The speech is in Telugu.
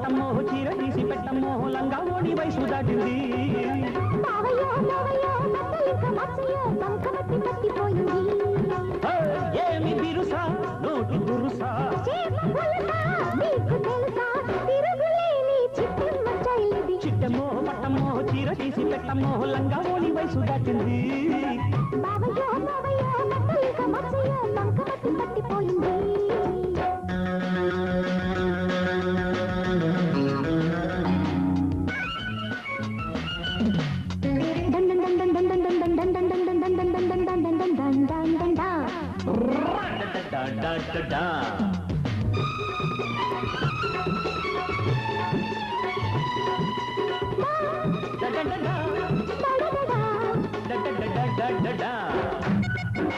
పట్టమ్మో చీర తీసి పెట్టమ్మో లంగా ఓడి వయసు దాటింది ఏమి బిరుసా నోటి దురుసా చిట్టమ్మో పట్టమ్మో చీర తీసి పెట్టమ్మో లంగా ఓడి వయసు దాటింది da